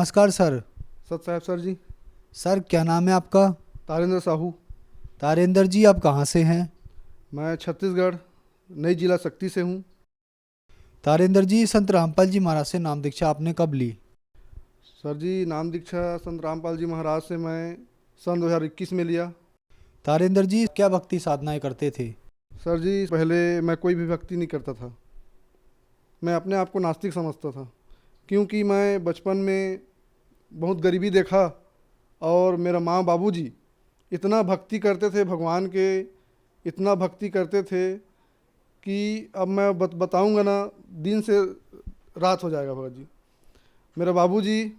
नमस्कार सर। सत साहब सर जी। सर क्या नाम है आपका? तारेंद्र साहू। तारेंद्र जी, आप कहाँ से हैं? मैं छत्तीसगढ़ नई जिला शक्ति से हूँ। तारेंद्र जी, संत रामपाल जी महाराज से नाम दीक्षा आपने कब ली? सर जी, नाम दीक्षा संत रामपाल जी महाराज से मैं सन 2021 में लिया। तारेंद्र जी, क्या भक्ति साधनाएं करते थे? सर जी, पहले मैं कोई भी भक्ति नहीं करता था। मैं अपने आप को नास्तिक समझता था, क्योंकि मैं बचपन में बहुत गरीबी देखा। और मेरा माँ बाबूजी इतना भक्ति करते थे भगवान के, इतना भक्ति करते थे कि अब मैं बताऊंगा ना, दिन से रात हो जाएगा भगत जी। मेरे बाबूजी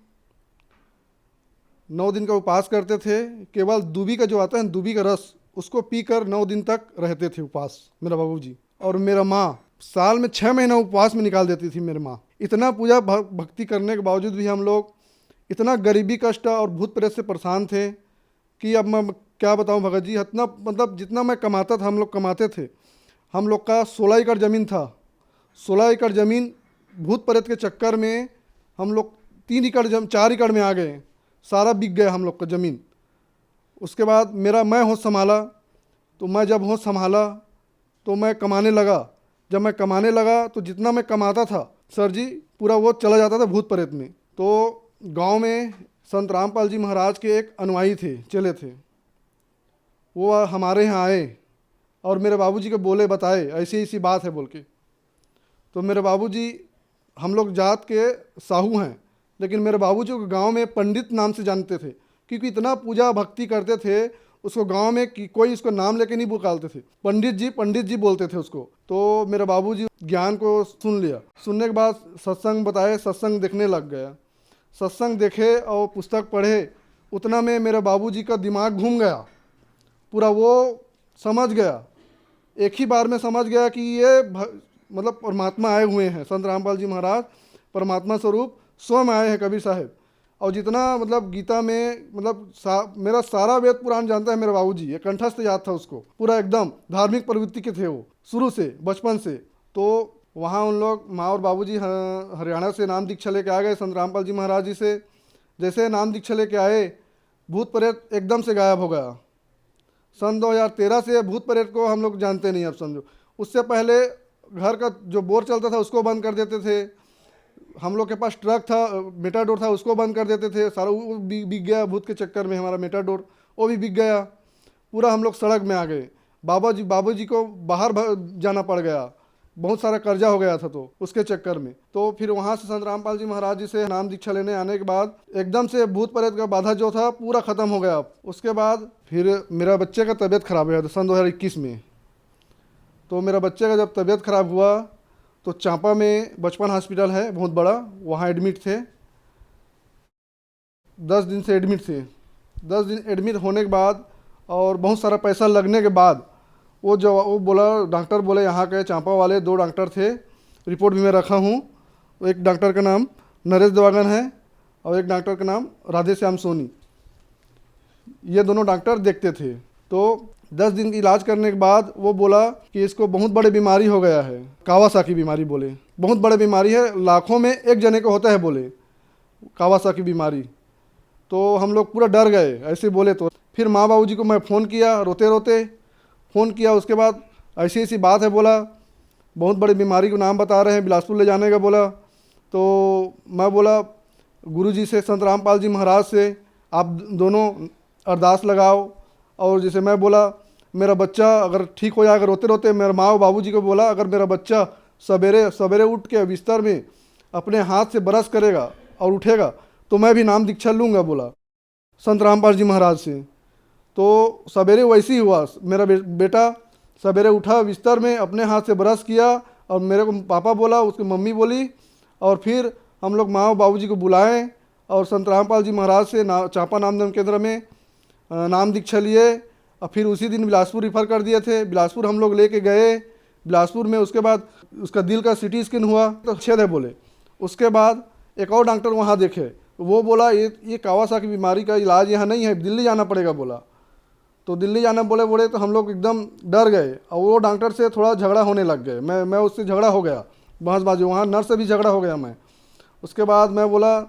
9 दिन का उपवास करते थे। केवल दूबी का जो आता है दूबी का रस, उसको पीकर 9 दिन तक रहते थे उपवास मेरा बाबूजी। और मेरा माँ साल में 6 महीना उपवास में निकाल देती थी मेरी माँ। इतना पूजा भक्ति करने के बावजूद भी हम लोग इतना गरीबी कष्ट और भूत प्रेत से परेशान थे कि अब मैं क्या बताऊं भगत जी। इतना मतलब जितना मैं कमाता था, हम लोग कमाते थे। हम लोग का 16 एकड़ ज़मीन था। 16 एकड़ ज़मीन भूत प्रेत के चक्कर में हम लोग 3 एकड़ 4 एकड़ में आ गए। सारा बिक गया हम लोग का ज़मीन। उसके बाद मैं होश संभाला। तो मैं जब होश संभाला तो मैं कमाने लगा। जब मैं कमाने लगा तो जितना मैं कमाता था सर जी, पूरा वो चला जाता था भूत प्रेत में। तो गांव में संत रामपाल जी महाराज के एक अनुयायी थे, चले थे। वो हमारे यहाँ आए और मेरे बाबूजी को बोले, बताए ऐसी ऐसी बात है बोल के। तो मेरे बाबूजी, हम लोग जात के साहू हैं, लेकिन मेरे बाबूजी को गांव में पंडित नाम से जानते थे, क्योंकि इतना पूजा भक्ति करते थे। उसको गांव में कोई इसको नाम लेके नहीं पुकारते थे, पंडित जी बोलते थे उसको। तो मेरे बाबूजी ज्ञान को सुन लिया। सुनने के बाद सत्संग बताए, सत्संग देखने लग गया। सत्संग देखे और पुस्तक पढ़े, उतना में मेरे बाबूजी का दिमाग घूम गया पूरा। वो समझ गया, एक ही बार में समझ गया कि ये मतलब परमात्मा आए हुए हैं। संत रामपाल जी महाराज परमात्मा स्वरूप स्वयं आए हैं, कबीर साहब। और जितना मतलब गीता में मतलब मेरा सारा वेद पुराण जानता है मेरे बाबूजी, ये कंठस्थ याद था उसको पूरा। एकदम धार्मिक प्रवृत्ति के थे वो शुरू से, बचपन से। तो वहाँ उन लोग माँ और बाबूजी हरियाणा से नाम दीक्षा लेके आ गए संत रामपाल जी महाराज जी से। जैसे नाम दीक्षा लेके आए, भूत प्रेत एकदम से गायब हो गया। सन 2013 से भूत प्रेत को हम लोग जानते नहीं अब समझो। उससे पहले घर का जो बोर चलता था उसको बंद कर देते थे। हम लोग के पास ट्रक था, मेटाडोर था, उसको बंद कर देते थे। सारा वो बिक गया भूत के चक्कर में। हमारा मेटाडोर वो भी बिक गया पूरा। हम लोग सड़क में आ गए। बाबूजी को बाहर जाना पड़ गया, बहुत सारा कर्जा हो गया था तो उसके चक्कर में। तो फिर वहाँ से संत रामपाल जी महाराज जी से नाम दीक्षा लेने आने के बाद एकदम से भूत प्रेत का बाधा जो था पूरा ख़त्म हो गया। उसके बाद फिर मेरा बच्चे का तबीयत ख़राब हो गया था सन 2021 में। तो मेरा बच्चे का जब तबीयत ख़राब हुआ तो चांपा में बचपन हॉस्पिटल है बहुत बड़ा, वहाँ एडमिट थे। 10 दिन से एडमिट थे। 10 दिन एडमिट होने के बाद और बहुत सारा पैसा लगने के बाद वो बोला, डॉक्टर बोले यहाँ के चांपा वाले 2 डॉक्टर थे, रिपोर्ट भी मैं रखा हूँ। एक डॉक्टर का नाम नरेश देवागन है और एक डॉक्टर का नाम राधे श्याम सोनी। ये दोनों डॉक्टर देखते थे। तो 10 दिन की इलाज करने के बाद वो बोला कि इसको बहुत बड़ी बीमारी हो गया है, कावासाकी बीमारी बोले। बहुत बड़ी बीमारी है, लाखों में एक जने को होता है बोले कावासाकी बीमारी। तो हम लोग पूरा डर गए ऐसे बोले। तो फिर माँ बाबूजी को मैं फ़ोन किया, रोते रोते फ़ोन किया। उसके बाद ऐसी ऐसी बात है बोला, बहुत बड़ी बीमारी को नाम बता रहे हैं, बिलासपुर ले जाने का बोला। तो मैं बोला गुरुजी से, संत रामपाल जी महाराज से आप दोनों अरदास लगाओ। और जैसे मैं बोला मेरा बच्चा अगर ठीक हो जाएगा, रोते रोते मेरे माँ और बाबूजी को बोला अगर मेरा बच्चा सवेरे सवेरे उठ के बिस्तर में अपने हाथ से ब्रश करेगा और उठेगा तो मैं भी नाम दीक्षा लूँगा बोला संत रामपाल जी महाराज से। तो सवेरे वैसे ही हुआ। मेरा बेटा सवेरे उठा बिस्तर में, अपने हाथ से ब्रश किया और मेरे को पापा बोला, उसकी मम्मी बोली। और फिर हम लोग माँ और बाबूजी को बुलाए और संत रामपाल जी महाराज से चांपा नामधन केंद्र में नाम दीक्षा लिए। और फिर उसी दिन बिलासपुर रिफ़र कर दिए थे। बिलासपुर हम लोग लेके गए। बिलासपुर में उसके बाद उसका दिल का सीटी स्कैन हुआ तो छेद है बोले। उसके बाद एक और डॉक्टर वहाँ देखे, वो बोला ये कावासाकी बीमारी का इलाज यहाँ नहीं है, दिल्ली जाना पड़ेगा बोला। तो दिल्ली जाना बोले तो हम लोग एकदम डर गए और वो डॉक्टर से थोड़ा झगड़ा होने लग गए। मैं उससे झगड़ा हो गया, बहसबाजी, वहाँ नर्स से भी झगड़ा हो गया मैं। उसके बाद मैं बोला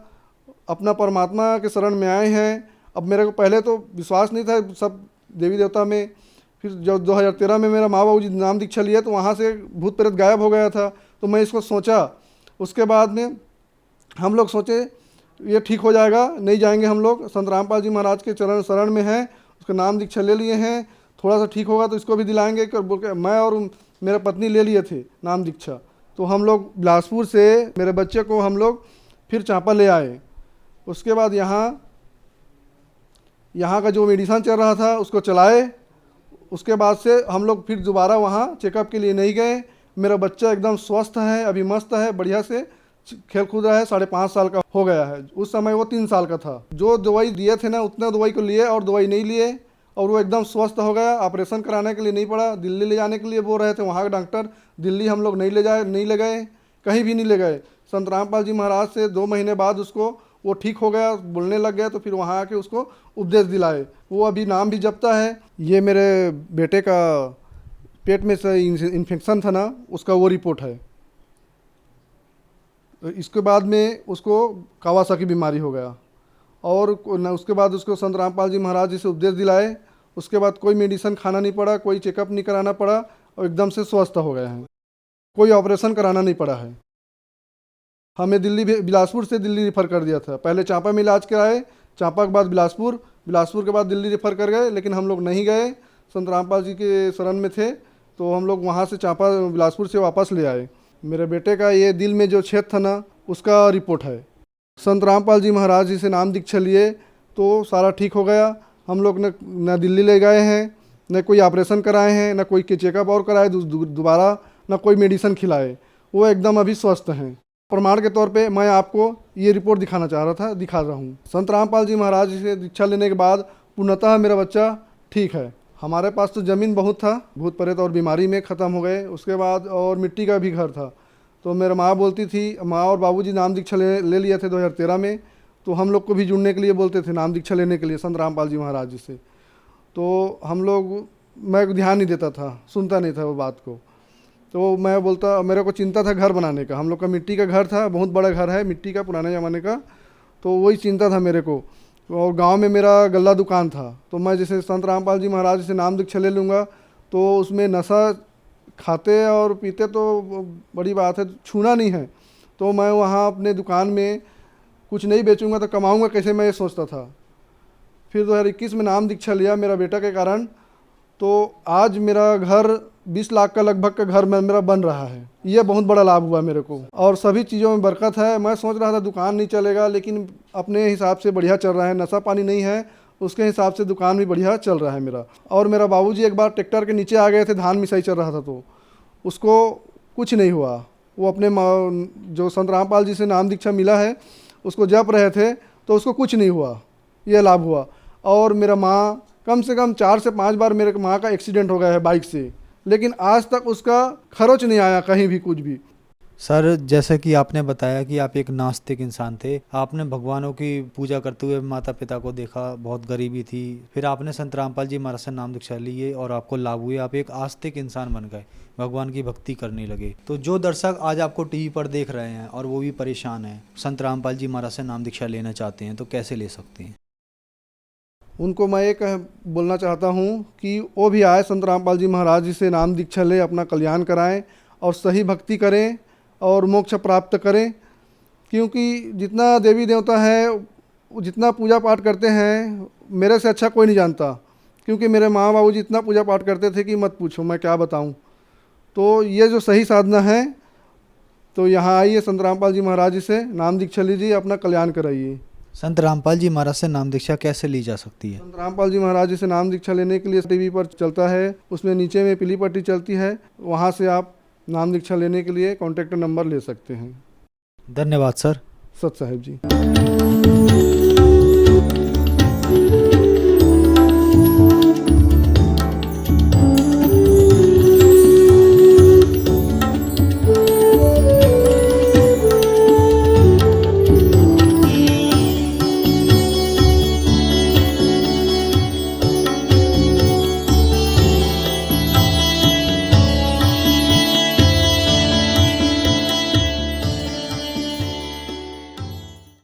अपना परमात्मा के शरण में आए हैं। अब मेरे को पहले तो विश्वास नहीं था सब देवी देवता में। फिर जब 2013 में मेरा माँ बाबू जी नाम दीक्षा लिए तो वहाँ से भूत प्रेत गायब हो गया था। तो मैं इसको सोचा, उसके बाद में हम लोग सोचे ये ठीक हो जाएगा, नहीं जाएंगे हम लोग, संत रामपाल जी महाराज के चरण शरण में हैं, उसका नाम दीक्षा ले लिए हैं, थोड़ा सा ठीक होगा तो इसको भी दिलाएंगे बोल के मैं और मेरा पत्नी ले लिए थे नाम दीक्षा। तो हम लोग बिलासपुर से मेरे बच्चे को हम लोग फिर चांपा ले आए। उसके बाद यहाँ का जो मेडिसन चल रहा था उसको चलाए। उसके बाद से हम लोग फिर दोबारा वहाँ चेकअप के लिए नहीं गए। मेरा बच्चा एकदम स्वस्थ है, अभी मस्त है, बढ़िया से खेल कूद रहा है, 5.5 साल का हो गया है। उस समय वो 3 साल का था। जो दवाई दिए थे ना उतना दवाई को लिए और दवाई नहीं लिए और वो एकदम स्वस्थ हो गया। ऑपरेशन कराने के लिए नहीं पड़ा, दिल्ली ले जाने के लिए बोल रहे थे वहाँ के डॉक्टर। दिल्ली हम लोग नहीं ले गए, कहीं भी नहीं ले गए। संत रामपाल जी महाराज से 2 महीने बाद उसको वो ठीक हो गया, बोलने लग गया। तो फिर वहाँ आके उसको उपदेश दिलाए, वो अभी नाम भी जपता है। ये मेरे बेटे का पेट में से इन्फेक्शन था ना, उसका वो रिपोर्ट है। इसके बाद में उसको कावासाकी बीमारी हो गया और उसके बाद उसको संत रामपाल जी महाराज जी से उपदेश दिलाए। उसके बाद कोई मेडिसिन खाना नहीं पड़ा, कोई चेकअप नहीं कराना पड़ा और एकदम से स्वस्थ हो गए हैं। कोई ऑपरेशन कराना नहीं पड़ा है। हमें बिलासपुर से दिल्ली रेफ़र कर दिया था। पहले चांपा में इलाज कराए, चांपा के बाद बिलासपुर, बिलासपुर के बाद दिल्ली रेफ़र कर गए, लेकिन हम लोग नहीं गए। संत रामपाल जी के शरण में थे तो हम लोग वहाँ से चांपा बिलासपुर से वापस ले आए। मेरे बेटे का ये दिल में जो छेद था ना उसका रिपोर्ट है। संत रामपाल जी महाराज जी से नाम दीक्षा लिए तो सारा ठीक हो गया। हम लोग न दिल्ली ले गए हैं, न कोई ऑपरेशन कराए हैं, न कोई चेकअप और कराए दोबारा, न कोई मेडिसिन खिलाए। वो एकदम अभी स्वस्थ हैं। प्रमाण के तौर पे मैं आपको ये रिपोर्ट दिखा रहा हूँ। संत रामपाल जी महाराज जी से दीक्षा लेने के बाद पूर्णतः मेरा बच्चा ठीक है। हमारे पास तो ज़मीन बहुत था, भूत प्रेत और बीमारी में ख़त्म हो गए। उसके बाद और मिट्टी का भी घर था। तो मेरा माँ बोलती थी, माँ और बाबूजी नाम दीक्षा ले लिए थे 2013 में। तो हम लोग को भी जुड़ने के लिए बोलते थे नाम दीक्षा लेने के लिए संत रामपाल जी महाराज जी से। तो हम लोग, मैं ध्यान नहीं देता था, सुनता नहीं था वो बात को। तो मैं बोलता, मेरे को चिंता था घर बनाने का। हम लोग का मिट्टी का घर था, बहुत बड़ा घर है मिट्टी का, पुराने ज़माने का। तो वही चिंता था मेरे को। और गांव में मेरा गल्ला दुकान था। तो मैं जैसे संत रामपाल जी महाराज से नाम दीक्षा ले लूँगा तो उसमें नशा खाते और पीते तो बड़ी बात है, छूना नहीं है। तो मैं वहाँ अपने दुकान में कुछ नहीं बेचूंगा तो कमाऊंगा कैसे, मैं ये सोचता था। फिर 2021 में नाम दीक्षा लिया मेरा बेटा के कारण। तो आज मेरा घर 20 लाख का लगभग का घर मेरा बन रहा है। ये बहुत बड़ा लाभ हुआ मेरे को और सभी चीज़ों में बरकत है। मैं सोच रहा था दुकान नहीं चलेगा, लेकिन अपने हिसाब से बढ़िया चल रहा है। नशा पानी नहीं है, उसके हिसाब से दुकान भी बढ़िया चल रहा है मेरा। और मेरा बाबूजी एक बार ट्रैक्टर के नीचे आ गए थे, धान मिसाई चल रहा था तो उसको कुछ नहीं हुआ। वो अपने जो संत रामपाल जी से नाम दीक्षा मिला है उसको जप रहे थे तो उसको कुछ नहीं हुआ, ये लाभ हुआ। और मेरा माँ कम से कम 4 से 5 बार मेरे माँ का एक्सीडेंट हो गया है बाइक से, लेकिन आज तक उसका खरोच नहीं आया कहीं भी कुछ भी। सर, जैसे कि आपने बताया कि आप एक नास्तिक इंसान थे, आपने भगवानों की पूजा करते हुए माता पिता को देखा, बहुत गरीबी थी, फिर आपने संत रामपाल जी महाराज से नाम दीक्षा लिए और आपको लाभ हुए, आप एक आस्तिक इंसान बन गए, भगवान की भक्ति करने लगे। तो जो दर्शक आज आपको टीवी पर देख रहे हैं और वो भी परेशान हैं, संत रामपाल जी महाराज से नाम दीक्षा लेना चाहते हैं, तो कैसे ले सकते हैं? उनको मैं एक बोलना चाहता हूँ कि वो भी आए, संत रामपाल जी महाराज जी से नाम दीक्षा ले, अपना कल्याण कराएं और सही भक्ति करें और मोक्ष प्राप्त करें। क्योंकि जितना देवी देवता है, जितना पूजा पाठ करते हैं, मेरे से अच्छा कोई नहीं जानता। क्योंकि मेरे माँ बाबू जी इतना पूजा पाठ करते थे कि मत पूछो, मैं क्या बताऊँ। तो ये जो सही साधना है, तो यहाँ आइए, संत रामपाल जी महाराज जी से नाम दीक्षा लीजिए, अपना कल्याण कराइए। संत रामपाल जी महाराज से नाम दीक्षा कैसे ली जा सकती है? संत रामपाल जी महाराज जी से नाम दीक्षा लेने के लिए टीवी पर चलता है, उसमें नीचे में पीली पट्टी चलती है, वहाँ से आप नाम दीक्षा लेने के लिए कॉन्टैक्ट नंबर ले सकते हैं। धन्यवाद सर। सत साहिब जी।